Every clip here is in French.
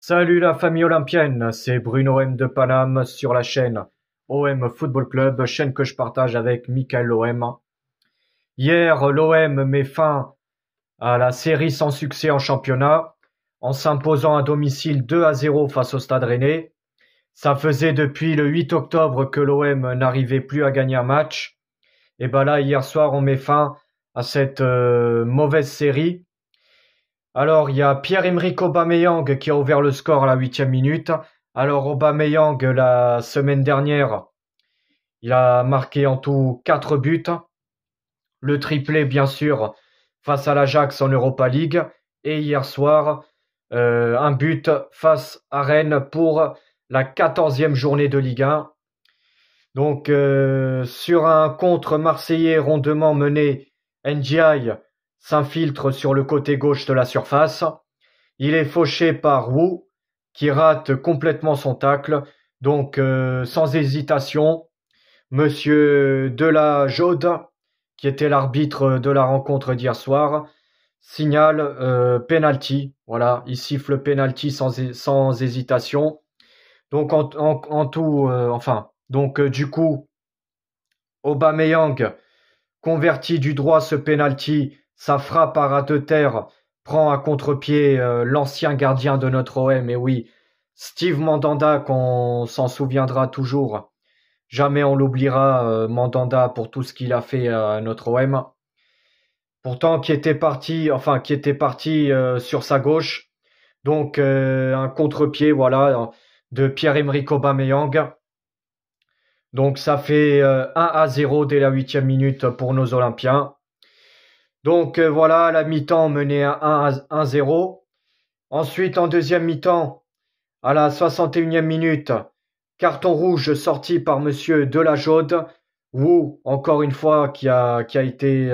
Salut la famille olympienne, c'est Bruno M de Paname sur la chaîne OM Football Club, chaîne que je partage avec Michael OM. Hier, l'OM met fin à la série sans succès en championnat en s'imposant à domicile 2-0 face au Stade Rennais. Ça faisait depuis le 8 octobre que l'OM n'arrivait plus à gagner un match. Et ben là, hier soir, on met fin à cette mauvaise série. Alors, il y a Pierre-Emerick Aubameyang qui a ouvert le score à la 8e minute. Alors, Aubameyang, la semaine dernière, il a marqué en tout 4 buts. Le triplé, bien sûr, face à l'Ajax en Europa League. Et hier soir, un but face à Rennes pour la 14e journée de Ligue 1. Donc, sur un contre marseillais rondement mené, Ndiaye s'infiltre sur le côté gauche de la surface. Il est fauché par Wu, qui rate complètement son tacle. Donc, sans hésitation, Monsieur Delajaude, qui était l'arbitre de la rencontre d'hier soir, signale penalty. Voilà, il siffle penalty sans hésitation. Donc, en tout, du coup, Aubameyang convertit du droit ce penalty. Sa frappe à ras de terre prend à contre-pied l'ancien gardien de notre OM. Et oui, Steve Mandanda, qu'on s'en souviendra toujours. Jamais on l'oubliera, Mandanda, pour tout ce qu'il a fait à notre OM. Pourtant, qui était parti sur sa gauche. Donc, un contre-pied, voilà, de Pierre-Emerick Aubameyang. Donc, ça fait 1-0 dès la 8e minute pour nos Olympiens. Donc, voilà, à la mi-temps, mené à 1-0. Ensuite, en deuxième mi-temps, à la 61e minute, carton rouge sorti par Monsieur Delajaude. Wu, encore une fois, qui a fait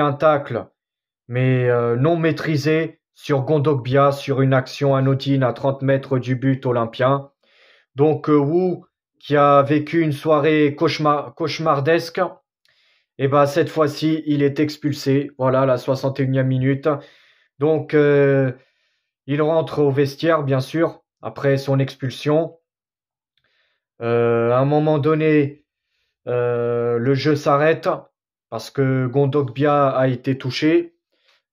un tacle, mais non maîtrisé sur Kondogbia, sur une action anodine à 30 mètres du but olympien. Donc, Wu, qui a vécu une soirée cauchemardesque, et ben cette fois-ci, il est expulsé. Voilà, la 61e minute. Donc, il rentre au vestiaire, bien sûr, après son expulsion. À un moment donné, le jeu s'arrête parce que Kondogbia a été touché.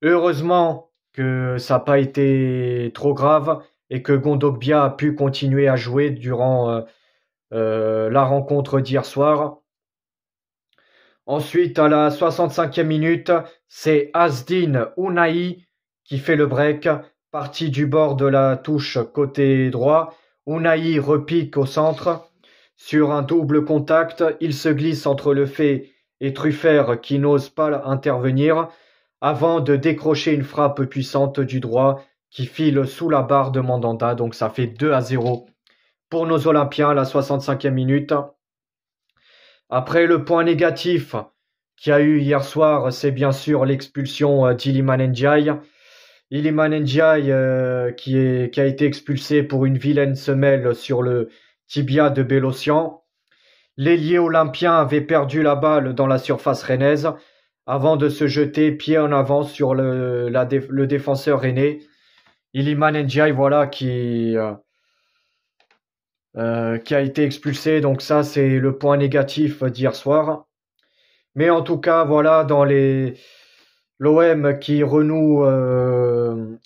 Heureusement que ça n'a pas été trop grave et que Kondogbia a pu continuer à jouer durant la rencontre d'hier soir. Ensuite, à la 65e minute, c'est Asdin Ounahi qui fait le break, parti du bord de la touche côté droit. Ounahi repique au centre. Sur un double contact, il se glisse entre Le Fée et Truffert qui n'ose pas intervenir avant de décrocher une frappe puissante du droit qui file sous la barre de Mandanda. Donc ça fait 2-0 pour nos Olympiens à la 65e minute. Après, le point négatif qu'il y a eu hier soir, c'est bien sûr l'expulsion d'Iliman Ndiaye. Iliman Ndiaye qui a été expulsé pour une vilaine semelle sur le tibia de Bélocian. L'ailier olympien avait perdu la balle dans la surface rennaise avant de se jeter pied en avant sur le défenseur rennais. Iliman Ndiaye, voilà, qui a été expulsé. Donc ça, c'est le point négatif d'hier soir. Mais en tout cas, voilà, l'OM qui renoue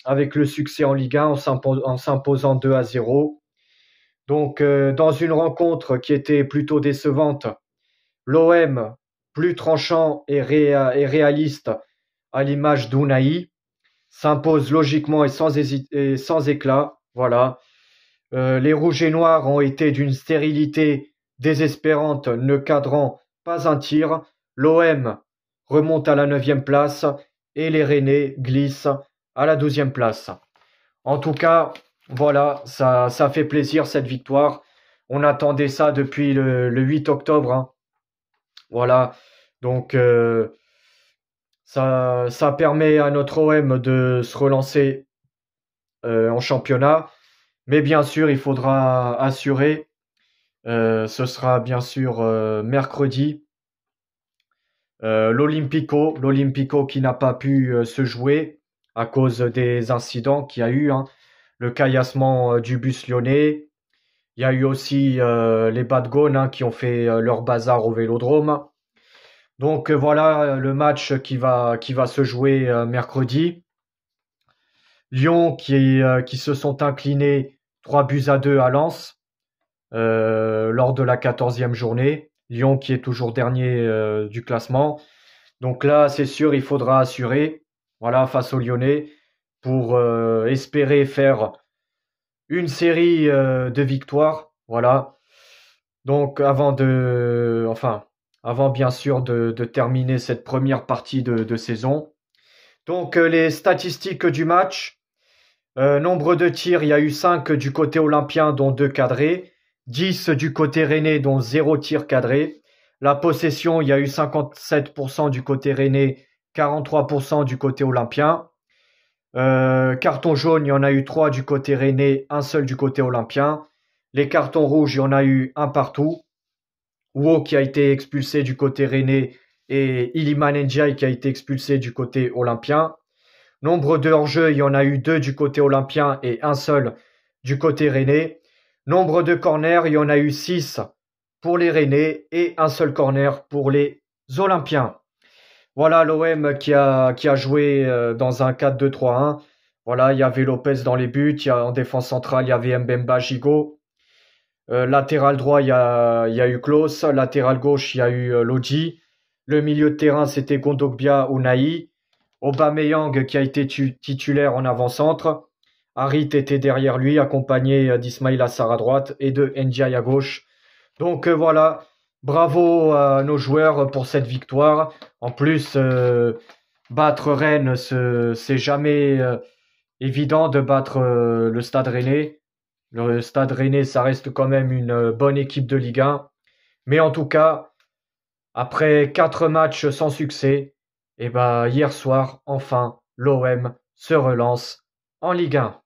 avec le succès en Ligue 1 en s'imposant 2-0. Donc, dans une rencontre qui était plutôt décevante, l'OM, plus tranchant et réaliste à l'image d'Ounahi, s'impose logiquement et sans éclat. Voilà. Les Rouges et Noirs ont été d'une stérilité désespérante, ne cadrant pas un tir. L'OM remonte à la 9e place et les Rennais glissent à la 12e place. En tout cas, voilà, ça fait plaisir cette victoire. On attendait ça depuis le 8 octobre. Hein. Voilà, donc ça permet à notre OM de se relancer en championnat. Mais bien sûr, il faudra assurer. Ce sera bien sûr mercredi. L'Olympico qui n'a pas pu se jouer à cause des incidents qu'il y a eu. Hein. le caillassement du bus lyonnais. Il y a eu aussi les Badgones hein, qui ont fait leur bazar au Vélodrome. Donc voilà le match qui va se jouer mercredi. Lyon qui se sont inclinés 3 buts à 2 à Lens lors de la 14e journée. Lyon qui est toujours dernier du classement. Donc là, c'est sûr, il faudra assurer voilà, face aux Lyonnais pour espérer faire une série de victoires. Voilà. Donc avant bien sûr de terminer cette première partie de saison. Donc les statistiques du match. Nombre de tirs, il y a eu 5 du côté olympien, dont 2 cadrés. 10 du côté rennais, dont 0 tir cadré. La possession, il y a eu 57% du côté rennais, 43% du côté olympien. Carton jaune, il y en a eu 3 du côté rennais, un seul du côté olympien. Les cartons rouges, il y en a eu un partout. Wo qui a été expulsé du côté rennais et Iliman Ndiaye qui a été expulsé du côté olympien. Nombre de hors-jeu, il y en a eu 2 du côté olympien et un seul du côté rennais. Nombre de corners, il y en a eu 6 pour les rennais et un seul corner pour les olympiens. Voilà l'OM qui a joué dans un 4-2-3-1. Voilà, il y avait Lopez dans les buts, en défense centrale, il y avait Mbemba, Gigot. Latéral droit, il y a eu Klose. Latéral gauche, il y a eu Lodji. Le milieu de terrain, c'était Kondogbia, Unai. Aubameyang qui a été titulaire en avant-centre. Harit était derrière lui, accompagné d'Ismaïla Sarr à droite et de Ndiaye à gauche. Donc voilà, bravo à nos joueurs pour cette victoire. En plus, battre Rennes, c'est jamais évident de battre le Stade Rennais. Le Stade Rennais, ça reste quand même une bonne équipe de Ligue 1. Mais en tout cas, après 4 matchs sans succès, et hier soir, enfin, l'OM se relance en Ligue 1.